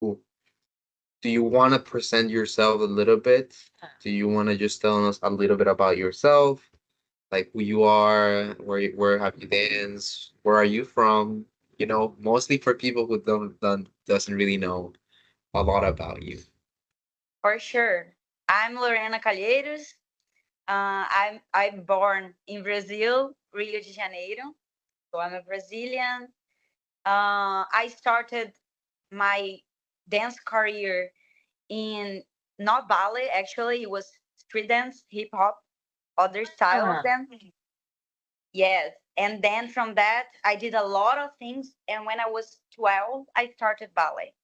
do you want to present yourself a little bit? Do you want to just tell us a little bit about yourself, like who you are, where have you danced, where are you from? Mostly for people who don't doesn't really know a lot about you. For sure. I'm Lorenna Calheiros. I'm born in Brazil, Rio de Janeiro. So I'm a Brazilian. I started my dance career in not ballet, actually. It was street dance, hip hop, other style of Ah, dance. Yes. And then from that, I did a lot of things. And when I was 12, I started ballet.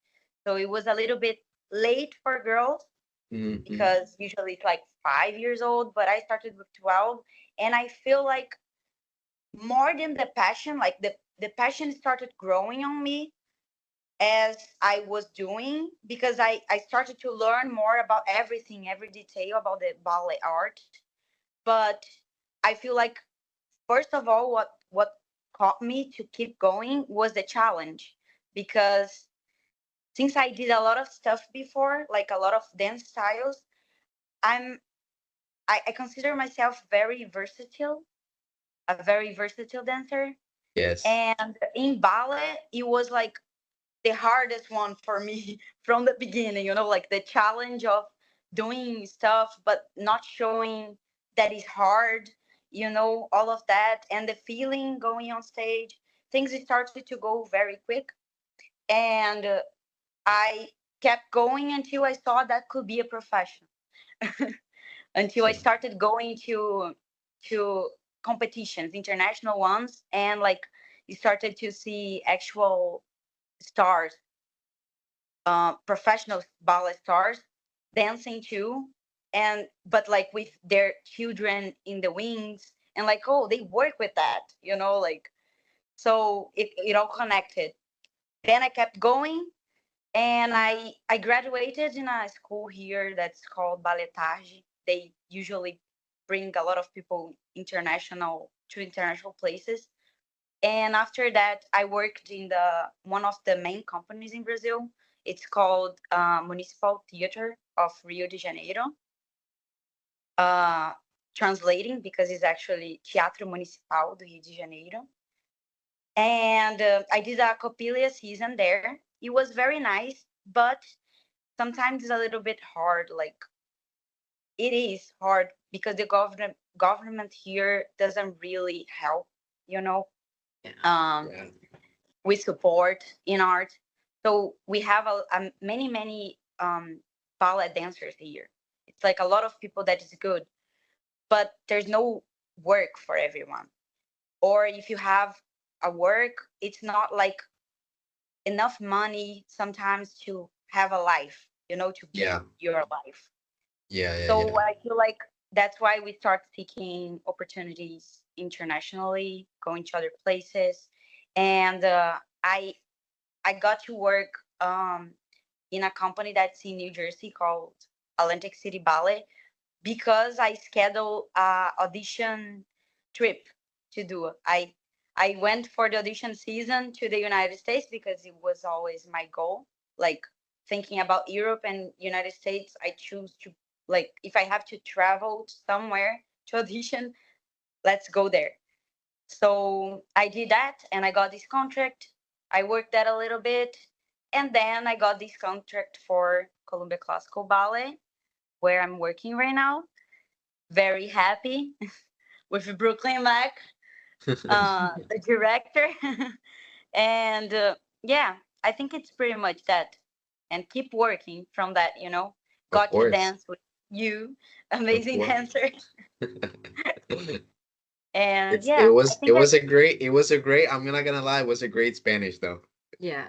So it was a little bit late for girls Mm-hmm. because usually it's like 5 years old, but I started with 12. And I feel like more than the passion, like the passion started growing on me as I was doing because I started to learn more about everything, every detail about the ballet art. But I feel like first of all, what caught me to keep going was the challenge because since I did a lot of stuff before, like a lot of dance styles, I'm I consider myself very versatile, a very versatile dancer. Yes. And in ballet, it was like the hardest one for me from the beginning, like the challenge of doing stuff but not showing that is hard, all of that and the feeling going on stage. Things started to go very quick, and I kept going until I saw that could be a profession. Until I So, started going to competitions, international ones, and like you started to see actual stars, professional ballet stars dancing too, and but like with their children in the wings, and like, oh, they work with that, like, so it all connected. Then I kept going, and I graduated in a school here that's called Ballet. They usually bring a lot of people international to international places. And after that, I worked in the one of the main companies in Brazil. It's called Municipal Theater of Rio de Janeiro. Uh, Translating, because it's actually Teatro Municipal do Rio de Janeiro. And I did a Copilia season there. It was very nice, but sometimes it's a little bit hard. Like, it is hard because the government here doesn't really help, you know, yeah. um, yeah. with support in art. So we have a many ballet dancers here. It's like a lot of people that is good, but there's no work for everyone. Or if you have a work, it's not like enough money sometimes to have a life, to keep Yeah. your life. Yeah. Yeah. So Yeah. I feel like that's why we start seeking opportunities internationally, going to other places. And I got to work in a company that's in New Jersey called Atlantic City Ballet because I scheduled a audition trip to do. I went for the audition season to the United States because it was always my goal. Like, thinking about Europe and United States, I choose to, like, if I have to travel somewhere to audition, let's go there. So I did that and I got this contract. I worked that a little bit, and then I got this contract for Columbia Classical Ballet, where I'm working right now. Very happy with Brooklyn Mac, the director. And yeah, I think it's pretty much that. And keep working from that, Of Got to course. dance with you, Of amazing course. dancer. And It's it yeah, I was it think I was a great it was a great I'm not gonna lie, it was a great Spanish though. Yeah.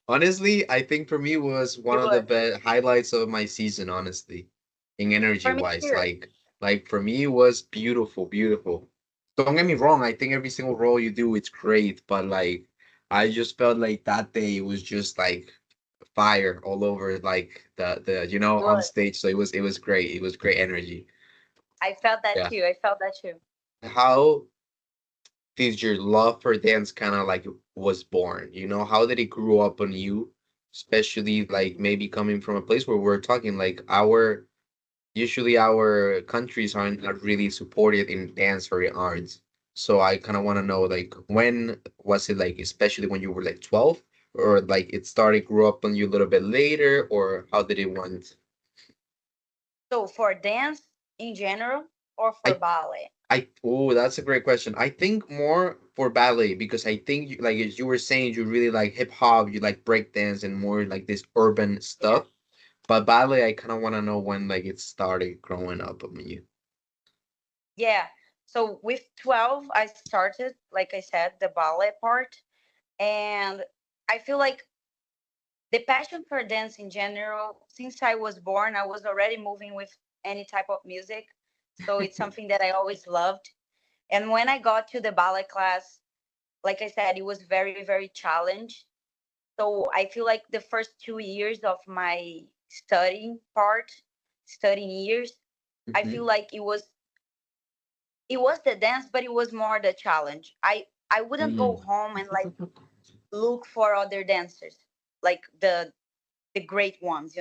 Honestly, I think for me was one it of the was. best highlights of my season, honestly, in energy For me wise. too. Like for me it was beautiful, beautiful. Don't get me wrong, I think every single role you do it's great, but like I just felt like that day it was just like fire all over like the It on was. stage. So it was great. It was great energy. I felt that Yeah. too. I felt that too. How did your love for dance kind of like was born? You know, how did it grow up on you? Especially like maybe coming from a place where we're talking like our usually our countries aren't not really supported in dance or in arts. So I kind of want to know like when was it like especially when you were like 12 or like it started grew up on you a little bit later or how did it went? So for dance in general or for I ballet? oh, that's a great question. I think more for ballet because I think you, like as you were saying, you really like hip hop, you like break dance and more like this urban Yeah. stuff. But ballet, I kind of want to know when like it started growing up on you. Yeah. So with 12, I started, like I said, the ballet part. And I feel like the passion for dance in general, since I was born, I was already moving with any type of music. So it's something that I always loved. And when I got to the ballet class, like I said, it was very, very challenged. So I feel like the first 2 years of my studying part, studying years, I Hmm. feel like it was the dance, but it was more the challenge. I wouldn't go Mm. home and like look for other dancers, like the great ones.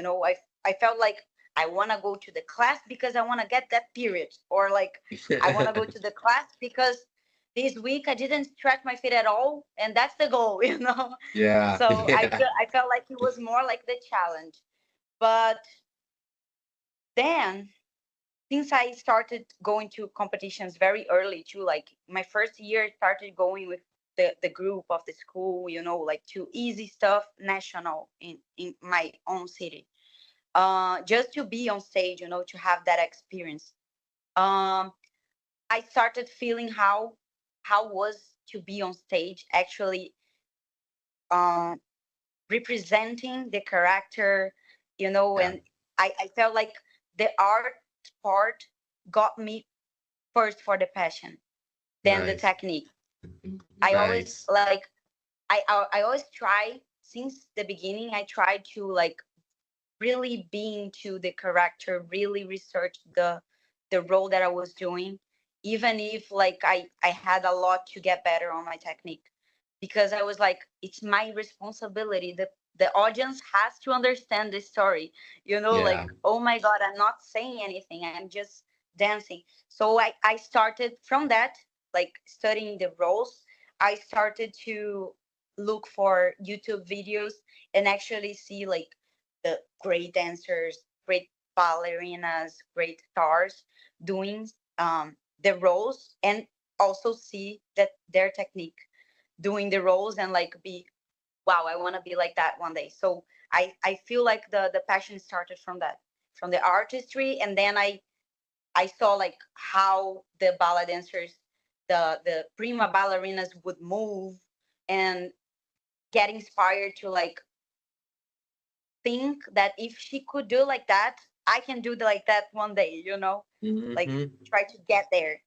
I felt like I want to go to the class because I want to get that period, or like I want to go to the class because this week I didn't stretch my feet at all, and that's the goal. Yeah, So I yeah, feel I felt like it was more like the challenge. But then, since I started going to competitions very early too, like my first year I started going with the group of the school, like to easy stuff national in my own city. Just to be on stage, to have that experience. Um, I started feeling how was to be on stage actually, um, representing the character, yeah. and I felt like the art part got me first for the passion, then the Nice, technique. I always nice. like I always try since the beginning. I try to like really be into the character, really research the role that I was doing, even if like I had a lot to get better on my technique, because I was like, it's my responsibility. The audience has to understand this story, Yeah. like, oh my God, I'm not saying anything, I'm just dancing. So I started from that, like studying the roles. I started to look for YouTube videos and actually see like the great dancers, great ballerinas, great stars doing the roles, and also see that their technique doing the roles and like be, wow, I want to be like that one day. So I feel like the passion started from that, from the artistry, and then I saw like how the ballet dancers, the prima ballerinas would move, and get inspired to like think that if she could do like that, I can do like that one day, like Hmm. try to get there.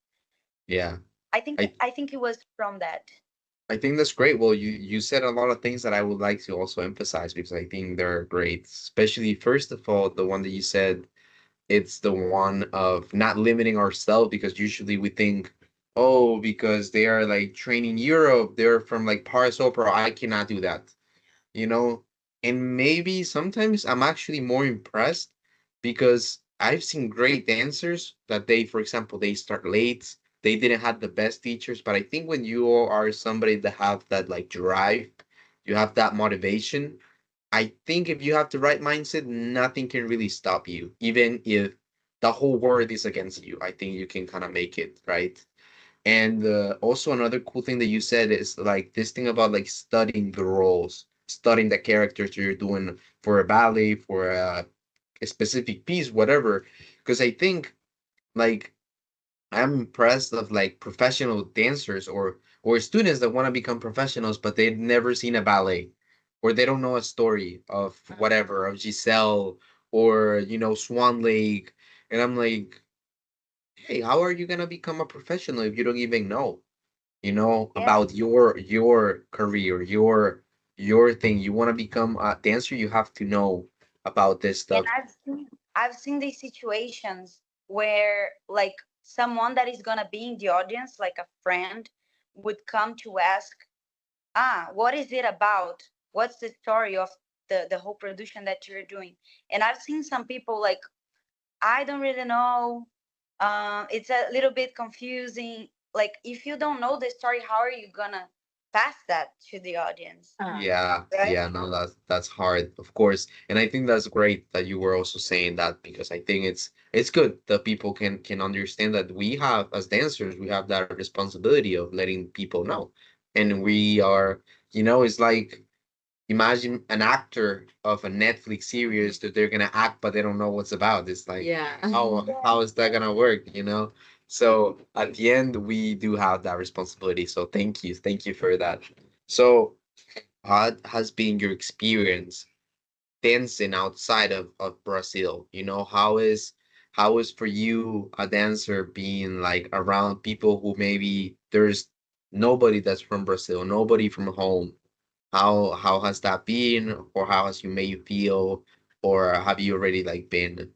Yeah. I think I I think it was from that. I think that's great. Well, you said a lot of things that I would like to also emphasize because I think they're great. Especially first of all, the one that you said, it's the one of not limiting ourselves because usually we think, oh, because they are like training Europe, they're from like Paris Opera, I cannot do that. You know? And maybe sometimes I'm actually more impressed because I've seen great dancers that they, for example, they start late. They didn't have the best teachers, but I think when you are somebody that have that like drive, you have that motivation. I think if you have the right mindset, nothing can really stop you, even if the whole world is against you. I think you can kind of make it, right? And also another cool thing that you said is like this thing about like studying the roles, studying the characters you're doing for a ballet, for a specific piece, whatever. Because I think like I'm impressed of like professional dancers or students that want to become professionals, but they've never seen a ballet, or they don't know a story of whatever of Giselle or Swan Lake, and I'm like, hey, how are you gonna become a professional if you don't even know? Yeah, About your career, your thing. You want to become a dancer, you have to know about this and stuff. I've seen these situations where like someone that is gonna be in the audience, like a friend, would come to ask, what is it about? What's the story of the whole production that you're doing? And I've seen some people like, I don't really know. It's a little bit confusing. Like, if you don't know the story, how are you gonna pass that to the audience? Yeah, Right? yeah, no, that's hard, of course. And I think that's great that you were also saying that because I think it's good that people can understand that we have as dancers, we have that responsibility of letting people know. And we are, it's like imagine an actor of a Netflix series that they're gonna act, but they don't know what's about. It's like, how is that gonna work? So at the end, we do have that responsibility. So thank you for that. So, what has been your experience dancing outside of Brazil? How is for you a dancer being like around people who maybe there's nobody that's from Brazil, nobody from home, how has that been, or how has you made you feel, or have you already like been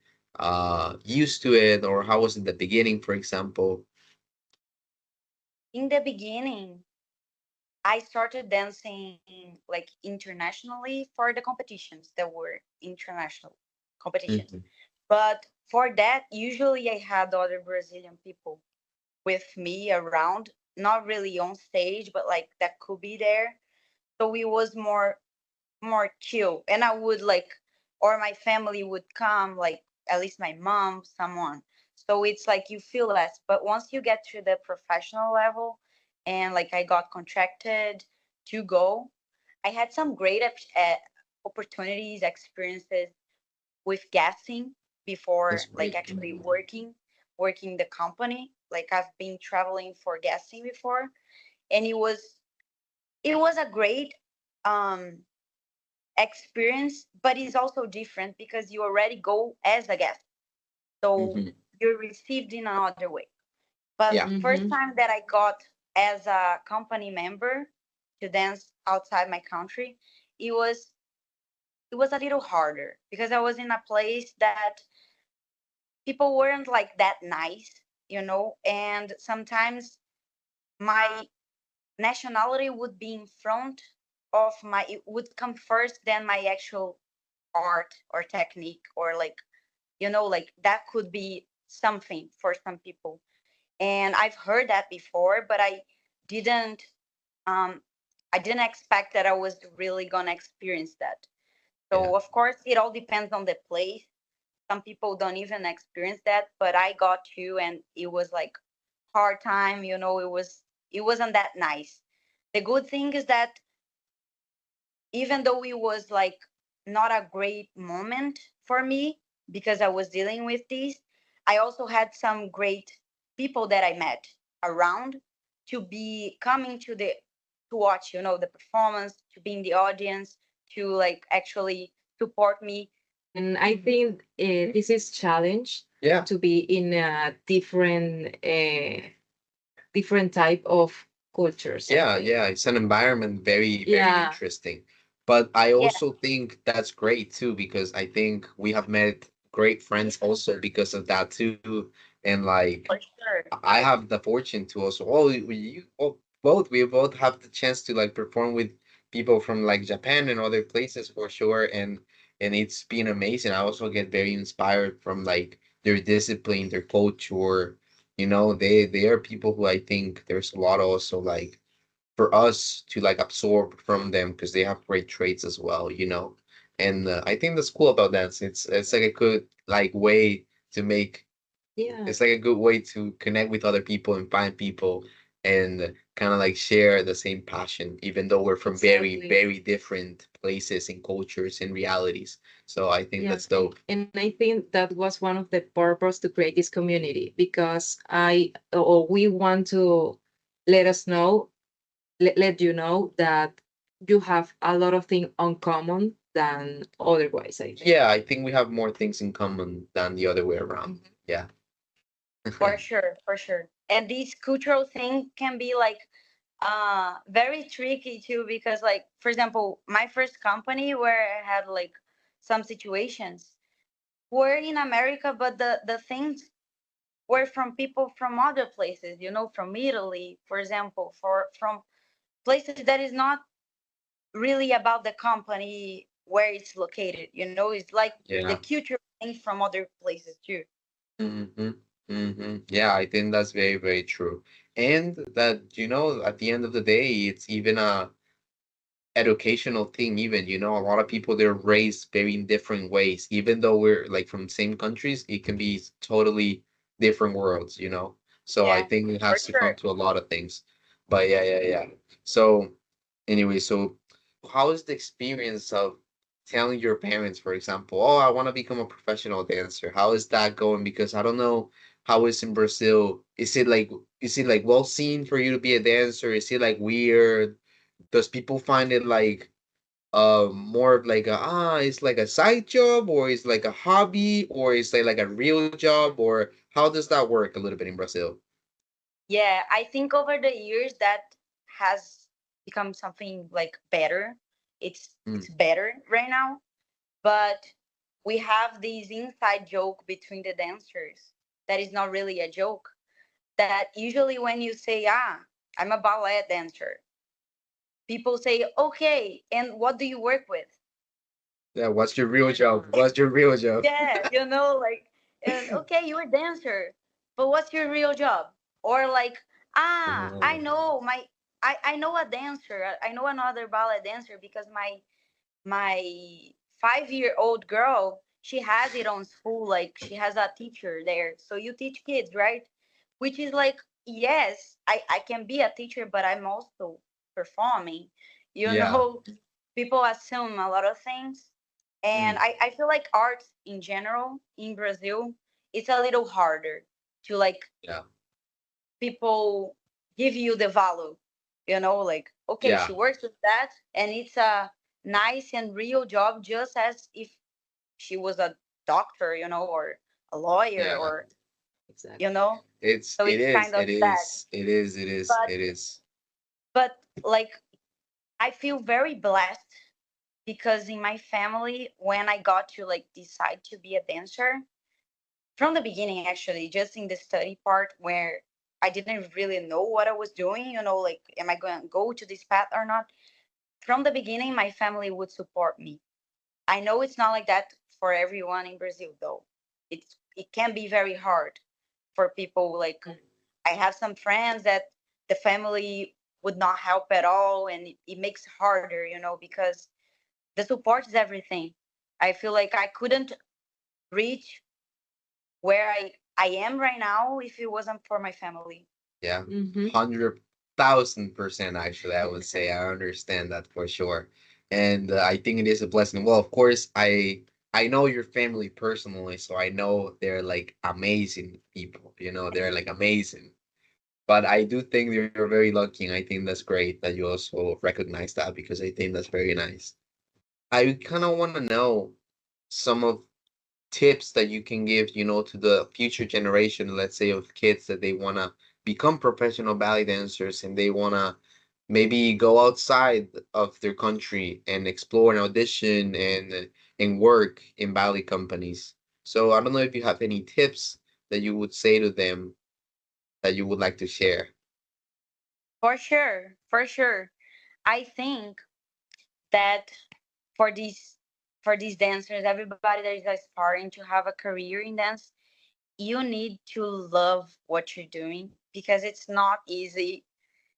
used to it, or how was it the beginning, for example? In the beginning, I started dancing like internationally for the competitions that were international competitions. Mhm. But for that, usually I had other Brazilian people with me around, not really on stage, but like that could be there. So it was more chill. And I would like, or my family would come, like at least my mom, someone. So it's like you feel less. But once you get to the professional level, and like I got contracted to go, I had some great opportunities, experiences with guessing before That's like great. actually working the company. Like I've been traveling for guessing before, and it was a great um experience, but it's also different because you already go as a guest. So Hmm. you're received in another way. But Yeah. first time that I got as a company member to dance outside my country, it was it was a little harder because I was in a place that people weren't like that nice, and sometimes my nationality would be in front of my it would come first than my actual art or technique, or like that could be something for some people. And I've heard that before, but didn't um I didn't expect that I was really gonna experience that. Yeah. So of course it all depends on the place. Some people don't even experience that, but I got to, and it was like hard time. It wasn't that nice. The good thing is that even though it was like not a great moment for me because I was dealing with these, I also had some great people that I met around to be coming to watch the performance, to be in the audience, to like actually support me. And I think this is challenge Yeah. to be in a different type of cultures. I Yeah, think. yeah, it's an environment very Yeah. interesting. But I Yeah, also think that's great too, because I think we have met great friends also because of that too. And like for sure. I have the fortune to also, oh, we both have the chance to like perform with people from like Japan and other places for sure. And it's been amazing. I also get very inspired from like their discipline, their culture. They are people who I think there's a lot also like for us to like absorb from them because they have great traits as well. And I think that's cool about dance. It's like a good like way to make Yeah. it's like a good way to connect with other people and find people and kind of like share the same passion, even though we're from Exactly. very different places and cultures and realities. So I think Yeah. that's dope. And I think that was one of the purpose to create this community because I or we want to let us know, let you know that you have a lot of things uncommon than otherwise, I think. Yeah, I think we have more things in common than the other way around. Mhm. Yeah. For sure, for sure. And this cultural thing can be like very tricky too, because like for example, my first company where I had like some situations were in America, but the things were from people from other places, from Italy, for example, from places that is not really about the company where it's located. It's like the Yeah. culture things from other places too. Mm-hmm. Mm-hmm. Yeah, I think that's very, very true. And that, at the end of the day, it's even a educational thing, even, a lot of people they're raised very in different ways. Even though we're like from same countries, it can be totally different worlds. So I Yeah, think it for has to come sure. to a lot of things. But yeah, yeah, yeah. So anyway, so how is the experience of telling your parents, for example, oh, I want to become a professional dancer? How is that going? Because I don't know how it's in Brazil. Is it like well seen for you to be a dancer? Is it like weird? Does people find it like more of like it's like a side job, or it's like a hobby, or it's like a real job, or how does that work a little bit in Brazil? Yeah, I think over the years that has become something like better. It's Mm, better right now, but we have this inside joke between the dancers that is not really a joke. That usually when you say, I'm a ballet dancer, people say, okay, and what do you work with? yeah, what's your real job? What's your real job? Yeah, like, and okay, you're a dancer, but what's your real job? Or like, I Oh, know I know a dancer. I know another ballet dancer because my 5-year-old girl, she has it on school. Like she has a teacher there. So you teach kids, right? Which is like, yes, I can be a teacher, but I'm also performing. You yeah, know, people assume a lot of things. And mm, I feel like art in general in Brazil, it's a little harder to like yeah, people give you the value, like, okay, yeah, she works with that and it's a nice and real job, just as if she was a doctor, or a lawyer, yeah. or, you Exactly. know, It's so it it's is kind of it sad. is it is it is But it is. like I feel very blessed because in my family, when I got to like decide to be a dancer, from the beginning, actually, just in the study part where I didn't really know what I was doing, like, am I going to go to this path or not? From the beginning, my family would support me. I know it's not like that for everyone in Brazil, though. It can be very hard for people. Like, I have some friends that the family would not help at all, and it makes harder, because the support is everything. I feel like I couldn't reach where I am right now if it wasn't for my family. Yeah, Mm-hmm. 100,000% actually, I would say I understand that for sure. And I think it is a blessing. Well, of course, I know your family personally, so I know they're like amazing people, they're like amazing. But I do think you're very lucky, and I think that's great that you also recognize that because I think that's very nice. I kind of want to know some of tips that you can give, to the future generation, let's say of kids that they want to become professional ballet dancers and they want to maybe go outside of their country and explore and audition and work in ballet companies. So I don't know if you have any tips that you would say to them that you would like to share. For sure, for sure. I think that for these for these dancers, everybody that is aspiring to have a career in dance, you need to love what you're doing because it's not easy.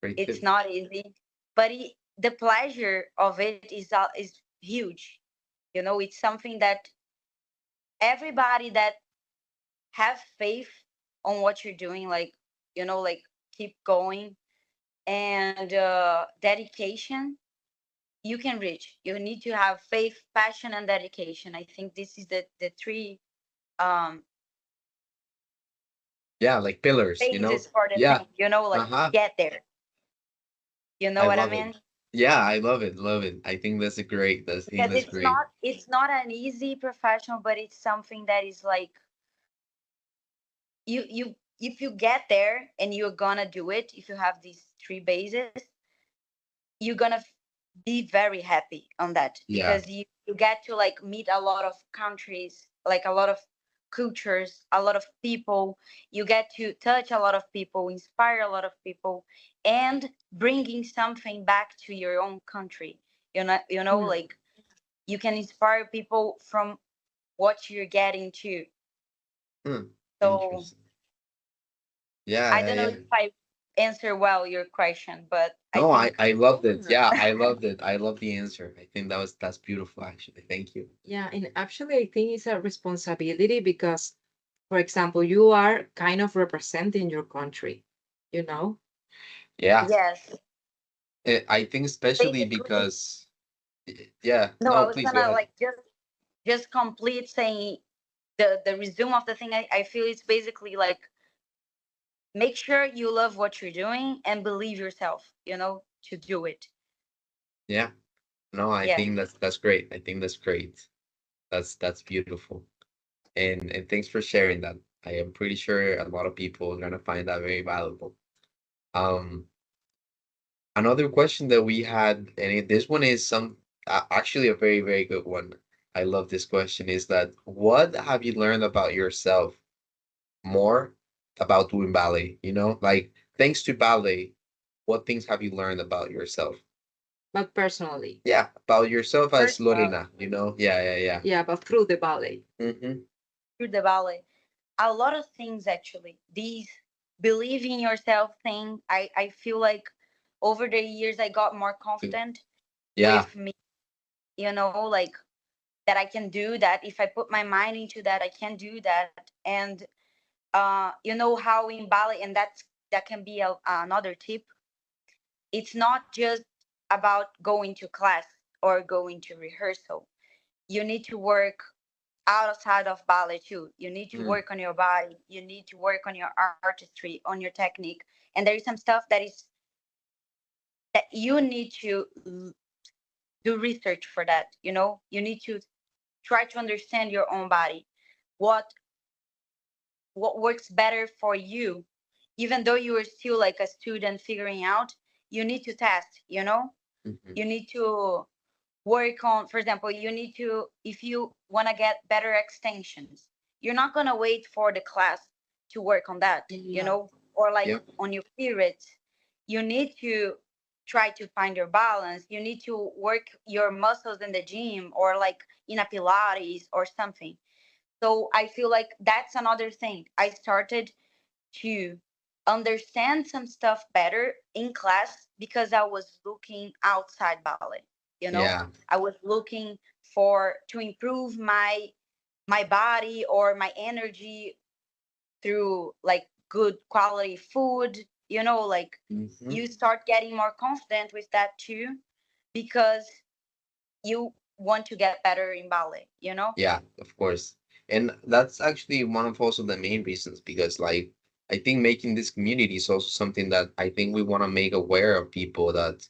Great It's tip. not easy, but the pleasure of it is huge. It's something that everybody that have faith on what you're doing, like, like, keep going, and dedication, you can reach. You need to have faith, passion, and dedication. I think this is the three um Yeah, like pillars, phases for the Yeah. thing, like, to Uh-huh. get there. You know I what I love it. mean? Yeah, I love it. Love it. I think that's a great. I think Because that's great. it's not an easy professional, but it's something that is like, you if you get there and you're gonna do it, if you have these three bases, you're gonna be very happy on that Yeah. because you get to like meet a lot of countries, like a lot of cultures, a lot of people. You get to touch a lot of people, inspire a lot of people, and bringing something back to your own country. Mm. Like you can inspire people from what you're getting to. Hmm. So Interesting. Yeah, I yeah, don't know yeah. if I answer well your question, but I No, think I loved it. Yeah. Yeah, I loved it. I love the answer. I think that's beautiful actually. Thank you. Yeah, and actually, I think it's a responsibility because, for example, you are kind of representing your country, you know? Yeah. yes. I think especially Basically, because yeah, no, I no, was please go gonna ahead. like just complete saying the resume of the thing. I feel it's basically like make sure you love what you're doing and believe yourself, to do it. Yeah. No, I Yes. think that's great. I think that's great. That's beautiful. And thanks for sharing that. I am pretty sure a lot of people are gonna find that very valuable. Um, Another question that we had, and this one is actually a very, very good one. I love this question, is that what have you learned about yourself more about doing ballet? Like thanks to ballet, what things have you learned about yourself? But personally, Yeah, about yourself as Personally, Lorena, Yeah, yeah, yeah. yeah, but through the ballet. Mm-hmm. through the ballet, a lot of things actually. These believe in yourself thing. I feel like over the years I got more confident Yeah. with me. Like that I can do that. If I put my mind into that, I can do that. And you know how in ballet, and that can be another tip. It's not just about going to class or going to rehearsal. You need to work outside of ballet too. You need to Mm, work on your body. You need to work on your artistry, on your technique. And there is some stuff that you need to do research for that. You need to try to understand your own body. What what works better for you, even though you are still like a student figuring out. You need to test. mhm. You need to work on, for example, you need to, if you want to get better extensions, you're not going to wait for the class to work on that, Yeah. or like Yep. on your periods. You need to try to find your balance. You need to work your muscles in the gym or like in a pilates or something. So I feel like that's another thing. I started to understand some stuff better in class because I was looking outside ballet. Yeah. I was looking for to improve my body or my energy through like good quality food. Like Hmm. you start getting more confident with that too because you want to get better in ballet. Yeah, of course. And that's actually one of also the main reasons because like I think making this community is also something that I think we want to make aware of people that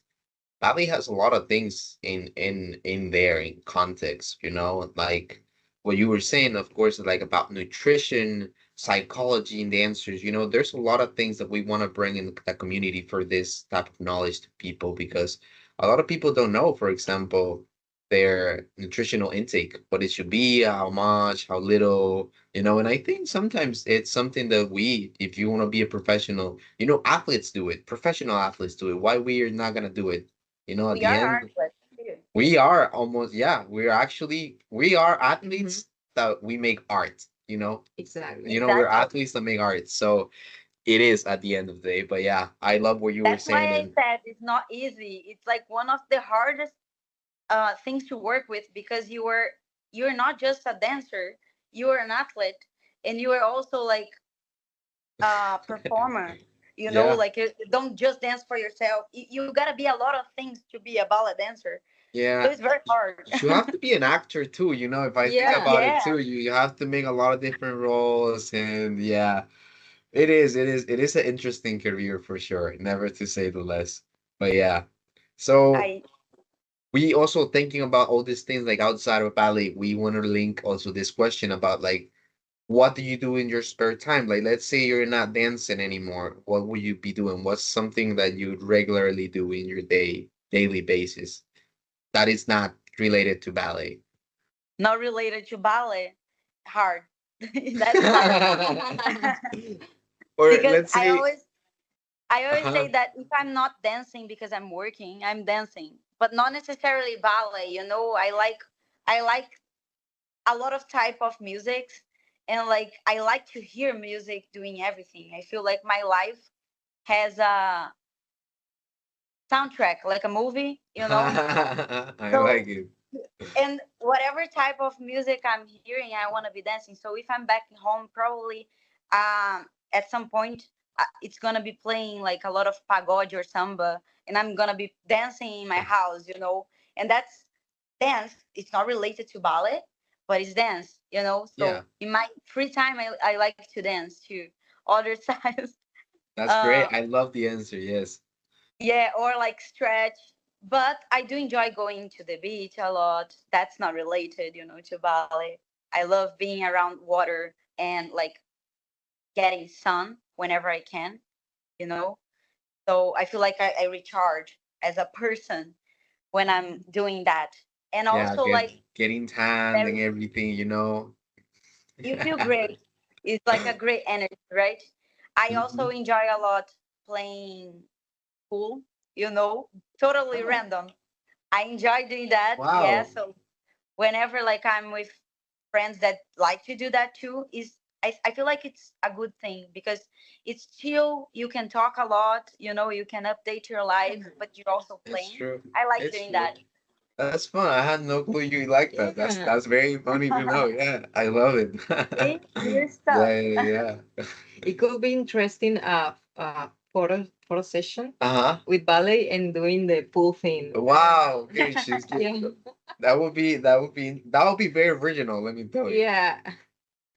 Bali has a lot of things in there in context, like what you were saying, of course, like about nutrition, psychology, and the answers. There's a lot of things that we want to bring in the community for this type of knowledge to people because a lot of people don't know, for example, their nutritional intake, what it should be, how much, how little, and I think sometimes it's something that if you want to be a professional, athletes do it, professional athletes do it. Why we are not gonna do it? At We the are end, artists too. we are almost, yeah, we are Hmm. athletes that we make art, Exactly. we're Exactly. athletes that make art. So it is at the end of the day. But yeah, I love what you were That's saying. why I And said it's not easy. It's like one of the hardest things to work with because you're not just a dancer, you're an athlete, and you are also like a performer. yeah, Like you don't just dance for yourself. You gotta be a lot of things to be a ballet dancer. So yeah. it's very hard. You have to be an actor too, if I think Yeah. about it Yeah, too, you have to make a lot of different roles. And yeah, it is an interesting career for sure, never to say the less. But yeah, so I we also thinking about all these things like outside of ballet, we want to link also this question about like what do you do in your spare time? Like let's say you're not dancing anymore, what will you be doing? What's something that you regularly do in your daily basis that is not related to ballet? not related to ballet. Hard. That's hard. Or Because let's say, I always uh-huh. say that if I'm not dancing because I'm working, I'm dancing, but not necessarily ballet. I like a lot of type of music, and like I like to hear music doing everything. I feel like my life has a soundtrack, like a movie, you know. I So like it. and whatever type of music I'm hearing, I want to be dancing. So if I'm back home, probably at some point it's gonna be playing like a lot of pagode or samba, and I'm gonna be dancing in my house, you know. And that's dance. It's not related to ballet, but it's dance, you know. Yeah, So in my free time, I like to dance too. Other times, that's great. uh, I love the answer. Yes. yeah, or like stretch. But I do enjoy going to the beach a lot. That's not related, you know, to ballet. I love being around water and like getting sun whenever I can, you know. So I feel like I recharge as a person when I'm doing that. And Yeah, also like getting tanned and very, everything, you know. you feel Yeah. great. It's like a great energy, right? I also Mhm. enjoy a lot playing pool, you know, totally Oh, random. I enjoy doing that. Yeah. wow. So whenever like I'm with friends that like to do that too, I feel like it's a good thing because it's chill. You can talk a lot, you know, you can update your life, but you're also It's playing. true. I like It's doing true. that. That's fun. I had no clue you like that. Yeah. That's very funny to know. Yeah, I love it. See, you're stuck. Yeah, yeah, yeah. It could be interesting photo session Uh-huh. with ballet and doing the pool thing. Wow. Okay, she's Yeah. that would be very original, let me tell you. Yeah.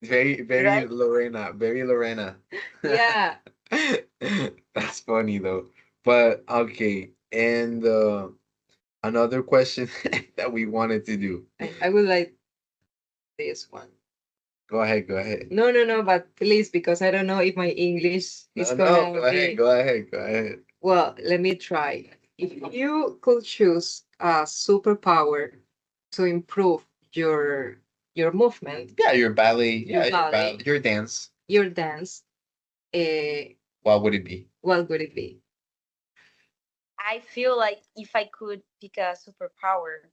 Very Right? Lorena, very Lorena. Yeah. That's funny though. But okay, and another question that we wanted to do. I would like this one. Go ahead, go ahead. No, no, no, but please, because I don't know if my English is No, no, gonna go ahead, be. go ahead, go ahead. Well, let me try. If you could choose a superpower to improve your your movement, Yeah, your ballet, your ballet, your dance. your dance, uh, What would it be? what would it be? I feel like if I could pick a superpower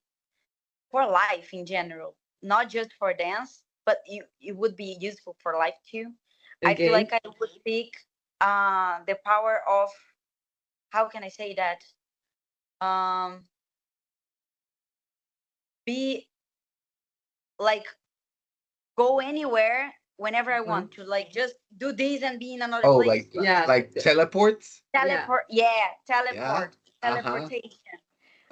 for life in general, not just for dance, but it would be useful for life too. I feel Okay. like I would pick the power of, how can I say that? Um, be like go anywhere whenever I Uh-huh. want to, like just do this and be in another Oh, place. Yeah. like teleports? Yeah. Teleport, yeah, Yeah. teleport, Uh-huh. teleportation.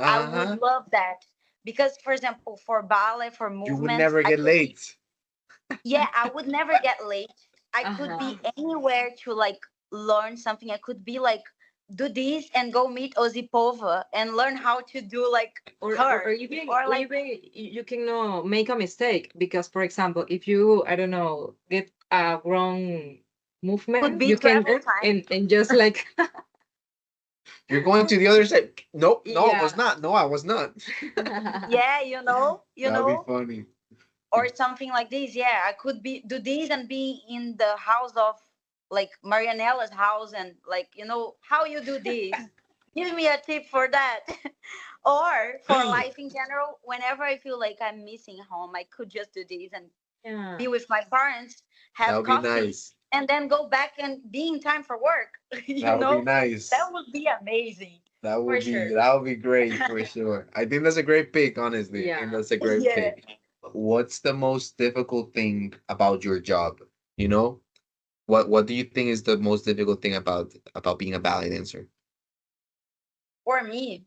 I would Uh-huh. love that because, for example, for ballet, for You would movements, never I get could be, late. yeah, I would never get late. I could Uh-huh. be anywhere to like learn something. I could be like do this and go meet Ozipova and learn how to do like Or her, even or or like even you can make a mistake because, for example, if you I don't know get a wrong could movement, be you can travel time. and just like You're going to the other side. Nope, no, I was yeah. not. No, I was not. Yeah, you That would be know, funny. or something like this. Yeah, I could be do this and be in the house of like Marianella's house and like how you do this. Give me a tip for that. Or for life in general, whenever I feel like I'm missing home, I could just do this and Yeah. be with my parents, That have would be coffee, nice. and then go back and be in time for work. That would be That nice. would be amazing for sure. That would be great for sure. I think that's a great pick, honestly. I think Yeah. that's a great Yeah. pick. What's the most difficult thing about your job? You know? What do you think is the most difficult thing about being a ballet dancer? For me,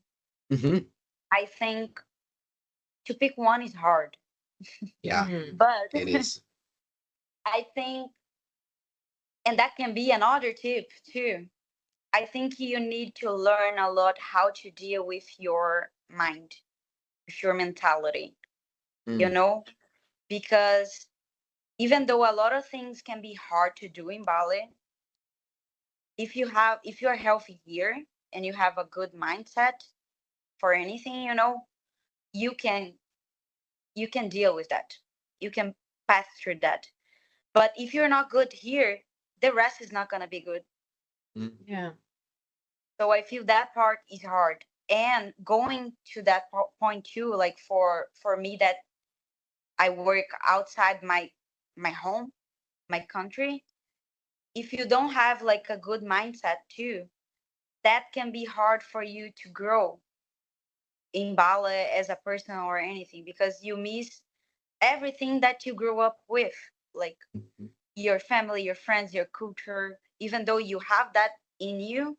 Hmm. I think to pick one is hard, Yeah, Mhm. but it is. I think, and that can be another tip too. I think you need to learn a lot how to deal with your mind, with your mentality, you Mm, know, because even though a lot of things can be hard to do in ballet, if you're healthy here and you have a good mindset for anything, you can you can deal with that. You can pass through that. But if you're not good here, the rest is not gonna be good. Mm, Yeah. So I feel that part is hard. And going to that point too, like for me that I work outside my home, my country, if you don't have like a good mindset too, that can be hard for you to grow in ballet as a person or anything, because you miss everything that you grew up with, like mhm. your family, your friends, your culture. Even though you have that in you,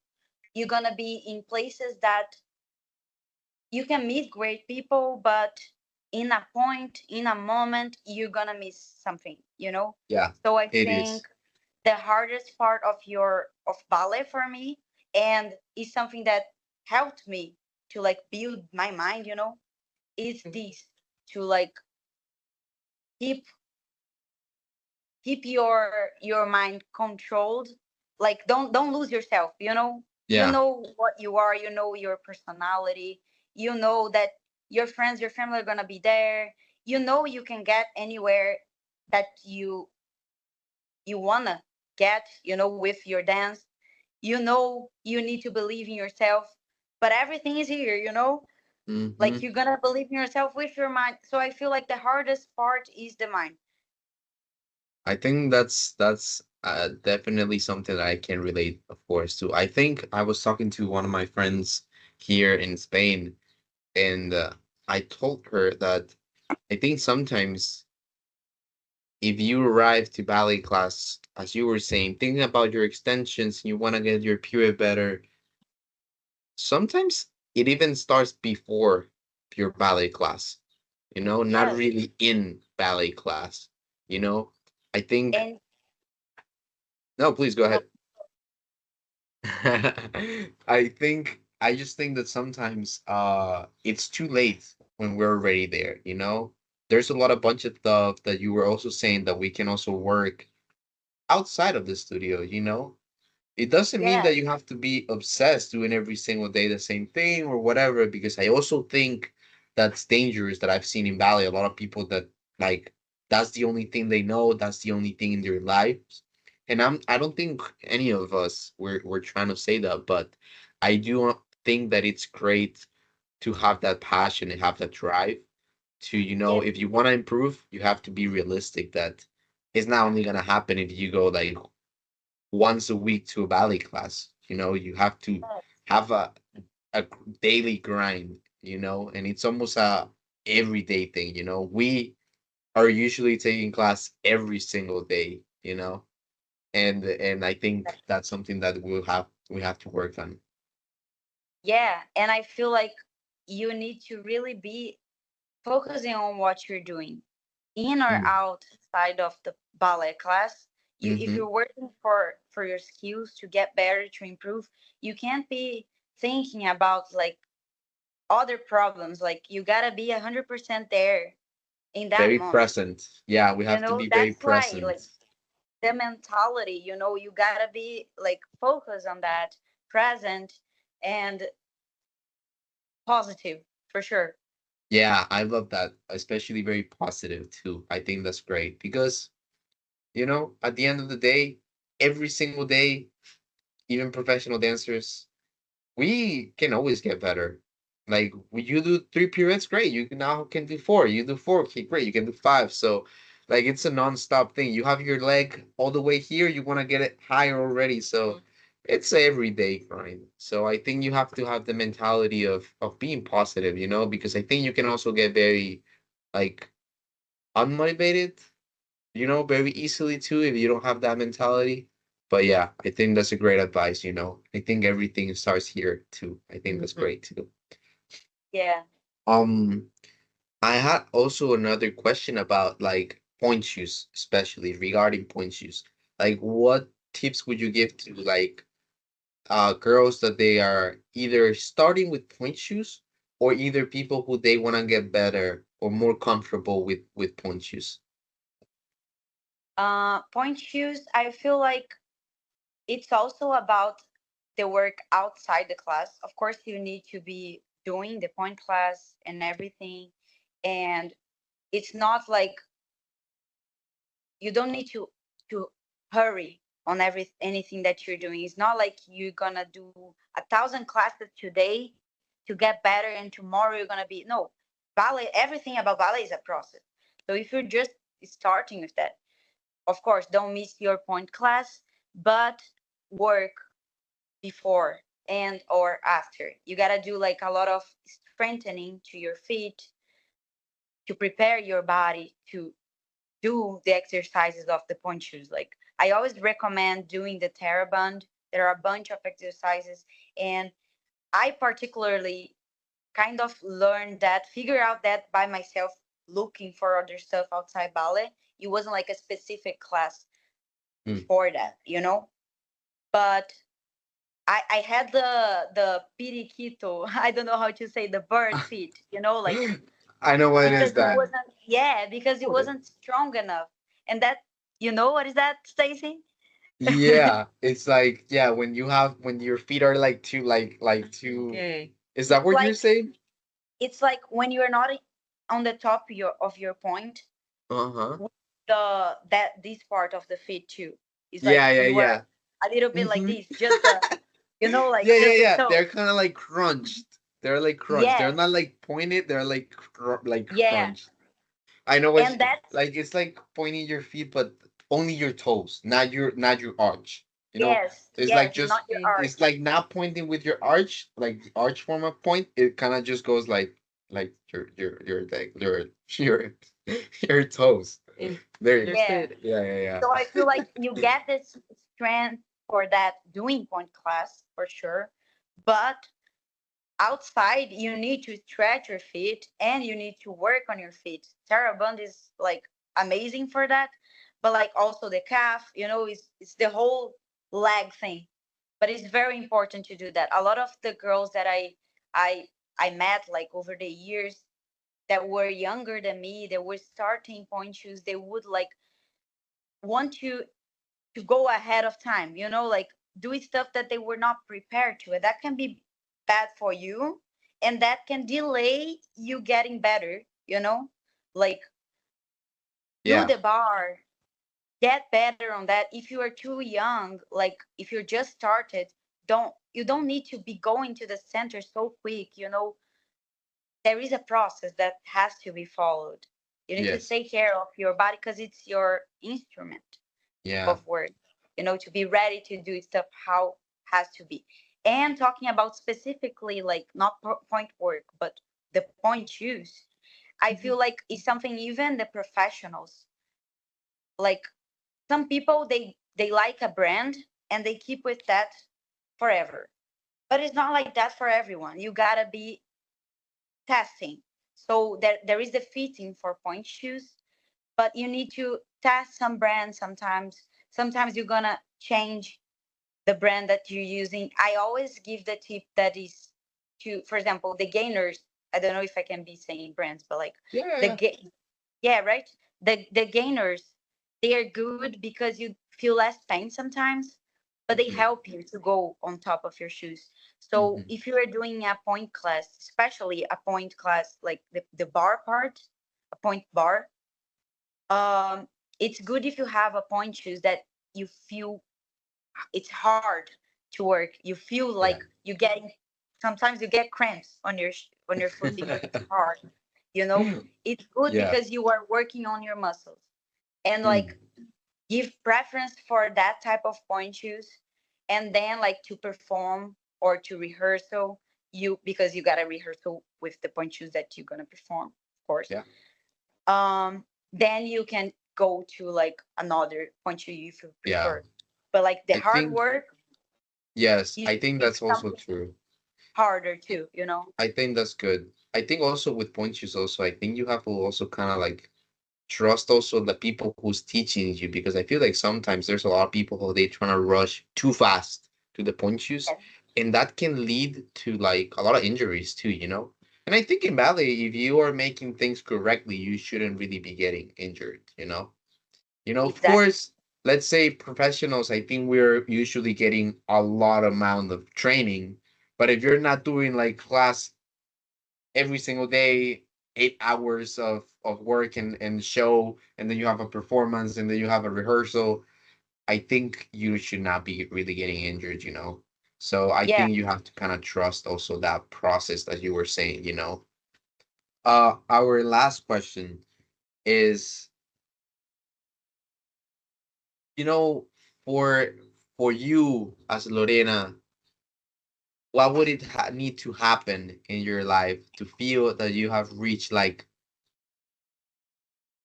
you're gonna be in places that you can meet great people, but in a point, in a moment, you're gonna miss something. Yeah, So I it think is. the hardest part of ballet for me, and is something that helped me to like build my mind, is Mhm. this, to like keep keep your mind controlled. Like don't lose yourself. You Yeah. know what you are, you know your personality, you know that your friends, your family are going to be there, you can get anywhere that you want to get with your dance. You need to believe in yourself, but everything is here. Hmm. Like you're going to believe in yourself with your mind. So I feel like the hardest part is the mind. I think that's definitely something that I can relate, of course, to. I think I was talking to one of my friends here in Spain, and I told her that I think sometimes if you arrive to ballet class, as you were saying, thinking about your extensions, and you want to get your period better, sometimes it even starts before your ballet class, not Yes. really in ballet class, you know? I think, And no, please go no, ahead. I just think that sometimes it's too late when we're already there, you know? There's a lot of bunch of stuff that you were also saying that we can also work outside of the studio, you know? It doesn't mean yeah, that you have to be obsessed doing every single day the same thing or whatever, because I also think that's dangerous that I've seen in ballet. A lot of people that like that's the only thing they know, that's the only thing in their lives. And I don't think any of us we're trying to say that, but I do think that it's great to have that passion and have that drive to, yeah, if you want to improve, you have to be realistic that it's not only gonna happen if you go like once a week to a ballet class. You have to have a daily grind, and it's almost a everyday thing. We are usually taking class every single day, and I think that's something that we have to work on. yeah. And I feel like you need to really be focusing on what you're doing in or Mm, outside of the ballet class. If mm-hmm. you're working for your skills to get better, to improve, you can't be thinking about like other problems. Like you gotta be 100% there in that Very moment. present. Yeah, we have to be very That's why like present. the mentality, you gotta be like focused on that, present, and positive for sure. Yeah, I love that, especially very positive too. I think that's great because, at the end of the day, every single day, even professional dancers, we can always get better. Like you do 3 periods, great. You now can do four. You do four, okay, great. You can do five. So, like it's a non-stop thing. You have your leg all the way here. You want to get it higher already. So, it's a everyday grind. So I think you have to have the mentality of being positive. Because I think you can also get very like unmotivated, very easily too if you don't have that mentality. But yeah, I think that's a great advice. I think everything starts here too. I think that's Mhm. great too. Yeah. Um, I had also another question about like point shoes, especially regarding point shoes. Like what tips would you give to like girls that they are either starting with point shoes or either people who they want to get better or more comfortable with point shoes? Point shoes, I feel like it's also about the work outside the class. Of course, you need to be doing the point class and everything. And it's not like you don't need to to hurry on anything that you're doing. It's not like you're gonna do 1,000 classes today to get better and tomorrow you're gonna be no. Ballet, everything about ballet is a process. So if you're just starting with that, of course, don't miss your point class, but work before and or after. You gotta do like a lot of strengthening to your feet to prepare your body to do the exercises of the point shoes. Like I always recommend doing the teraband. There are a bunch of exercises, and I particularly kind of learned that, figure out that by myself, looking for other stuff outside ballet. It wasn't like a specific class Mm. for that, But I had the periquito. I don't know how to say the bird feet, like I know what because is it that. wasn't, yeah, because it wasn't strong enough. And that, what is that, Stacy? Yeah, it's like, yeah, when your feet are like too too. Okay. Is that It's what you're like saying? it's like when you're not on the top of your point, Uh-huh. with that this part of the feet too. It's like Yeah, yeah, you are yeah. a little bit like Mm-hmm. this, just like Yeah, yeah, just the yeah. toe. They're kind of like crunched. They're like crunched. They're Yes, not like pointed. They're like like yeah, crunched. I know what and that's like it's like pointing your feet, but only your toes, not your arch. You know, yes, it's like yes, it's not just your Okay. it's arch. like not pointing with your arch, like the arch form of point. It kind of just goes like your like your your toes. In- There you go. Yeah. Understood. Yeah, yeah, yeah. So I feel like you get this strength for that doing point class for sure. But outside, you need to stretch your feet and you need to work on your feet. Teraband is like amazing for that. But like also the calf, it's the whole leg thing. But it's very important to do that. A lot of the girls that I I met like over the years that were younger than me, that were starting point shoes, they would like want to go ahead of time, like doing stuff that they were not prepared to. And that can be bad for you. And that can delay you getting better, like do Yeah. the bar, get better on that. If you are too young, like if you're just started, you don't need to be going to the center so quick, there is a process that has to be followed. You need to Yes. take care of your body because it's your instrument Yeah. of work, to be ready to do stuff how has to be. And talking about specifically like not point work, but the point shoes, I feel Mhm. like it's something even the professionals, like some people they like a brand and they keep with that forever. But it's not like that for everyone. You gotta be testing. So there is the fitting for point shoes, but you need to test some brands sometimes. Sometimes you're gonna change the brand that you're using. I always give the tip that is to, for example, the gainers. I don't know if I can be saying brands, but like Yeah, yeah, the yeah. yeah, right. The gainers, they are good because you feel less pain sometimes, but they Mm-hmm. help you to go on top of your shoes. So Mm-hmm. if you are doing a point class, especially a point class like the bar part, a point bar, um, it's good if you have a point shoes that you feel it's hard to work. You feel like Yeah. you getting sometimes you get cramps on your foot because it's hard. It's good Yeah. because you are working on your muscles and Mm. like give preference for that type of point shoes, and then like to perform or to rehearsal, because you got to rehearsal with the point shoes that you're gonna perform, of course. Yeah. Then you can go to like another point shoe if you Yeah. prefer. But like the I hard think work yes, is I think is that's also something true. harder too. I think that's good. I think also with point shoes also, I think you have to also kind of like trust also the people who's teaching you because I feel like sometimes there's a lot of people who they trying to rush too fast to the point shoes, Yes, and that can lead to like a lot of injuries too, you know. And I think in ballet, if you are making things correctly, you shouldn't really be getting injured, you know. You know, of exactly. course, let's say professionals, I think we're usually getting a lot amount of training, but if you're not doing like class every single day, 8 hours of work and show, and then you have a performance and then you have a rehearsal. I think you should not be really getting injured, you know. So I Yeah. think you have to kind of trust also that process that you were saying, you know. Our last question is, you know, for for you as Lorena, what would it need to happen in your life to feel that you have reached like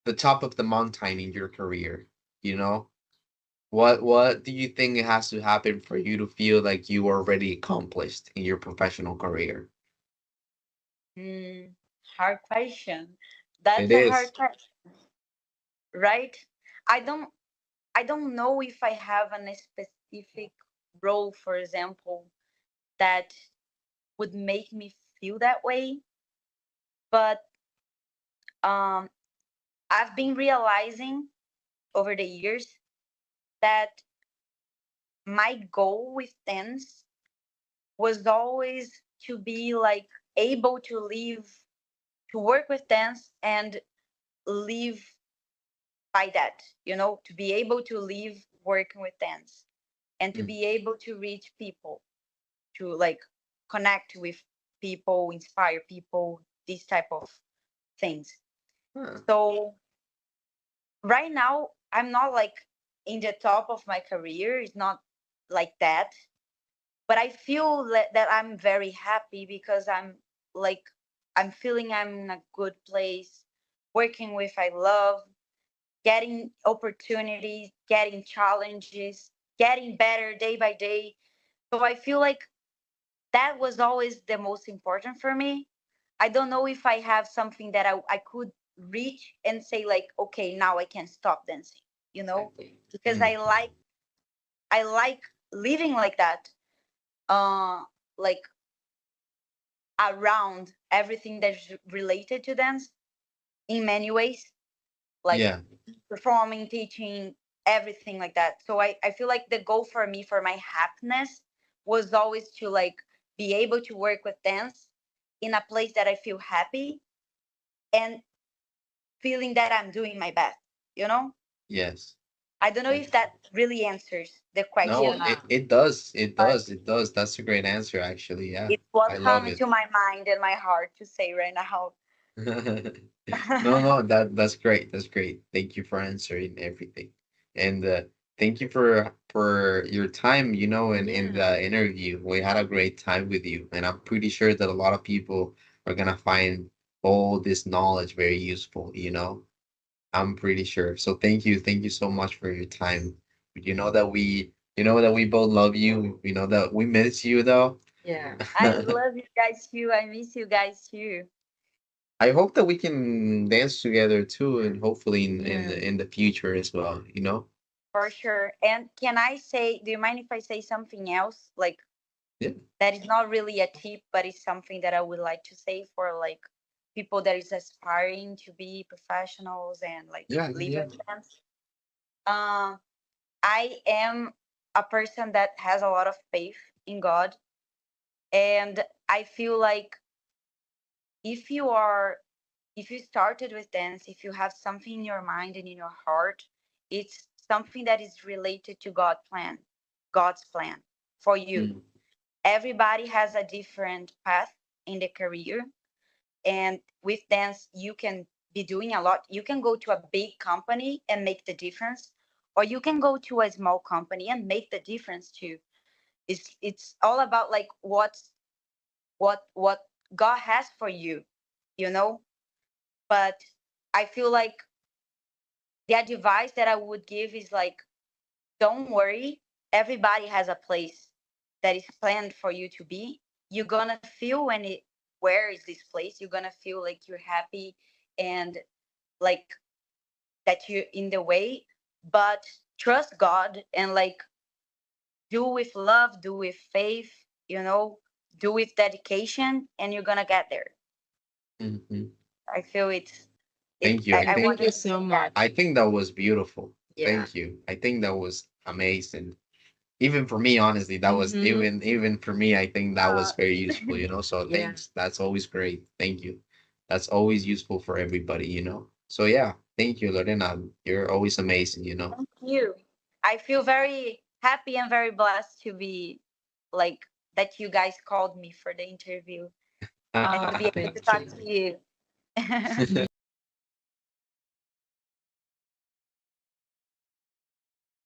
the top of the mountain in your career? You know, what do you think it has to happen for you to feel like you already accomplished in your professional career? Mm, hard question. It That's a is. hard question, right? I don't I don't know if I have a specific role, for example, that would make me feel that way. But um, I've been realizing over the years that my goal with dance was always to be like able to live, to work with dance and live by that, to be able to live working with dance and to Mm. be able to reach people, to like connect with people, inspire people, these type of things. Huh. So right now I'm not like in the top of my career. It's not like that, but I feel that I'm very happy because like I'm feeling I'm in a good place, working with I love, getting opportunities, getting challenges, getting better day by day. So I feel like that was always the most important for me. I don't know if I have something that I could reach and say like, okay, now I can stop dancing, because Mm. I like living like that, uh, like around everything that's related to dance in many ways, like Yeah. performing, teaching, everything like that. So I feel like the goal for me for my happiness was always to like be able to work with dance in a place that I feel happy and feeling that I'm doing my best, you know? Yes. I don't know Yes. if that really answers the No, question, Yeah. it does. It but does. It does. That's a great answer, actually. Yeah. it's what I love come it. into my mind and my heart to say right now. No, no, that's great. That's great. Thank you for answering everything. And thank you for your time, you know, in Yeah. the interview. We had a great time with you, and I'm pretty sure that a lot of people are gonna find all this knowledge very useful, you know. I'm pretty sure. So thank you so much for your time. You know that we both love you. You know that we miss you though. Yeah. I love you guys too. I miss you guys too. I hope that we can dance together too, and hopefully Yeah. in the future as well. You know? For sure. And can I say, do you mind if I say something else? Like, Yeah, that is not really a tip, but it's something that I would like to say for like people that is aspiring to be professionals and like yeah, live yeah. with dance. Um, I am a person that has a lot of faith in God. And I feel like if you are if you started with dance, if you have something in your mind and in your heart, it's something that is related to God's plan for you. Mm, Everybody has a different path in the career, and with dance, you can be doing a lot. You can go to a big company and make the difference, or you can go to a small company and make the difference too. It's all about like what God has for you, you know. But I feel like the advice that I would give is like, don't worry. Everybody has a place that is planned for you to be. You're gonna feel where is this place? You're gonna feel like you're happy and like that you're in the way. But trust God and like do with love, do with faith, do with dedication, and you're gonna get there. mhm. I feel Thank you. I Thank wanted you to so say that. much. I think that was beautiful. Yeah. Thank you. I think that was amazing. Even for me, honestly, that was Mm-hmm. even for me. I think that was Uh, very useful. You know, so Yeah. thanks. That's always great. Thank you. That's always useful for everybody. You know. So yeah, thank you, Lorena. You're always amazing. You know. Thank you. I feel very happy and very blessed to be like that you guys called me for the interview and to Oh, be able to thank talk you. to you.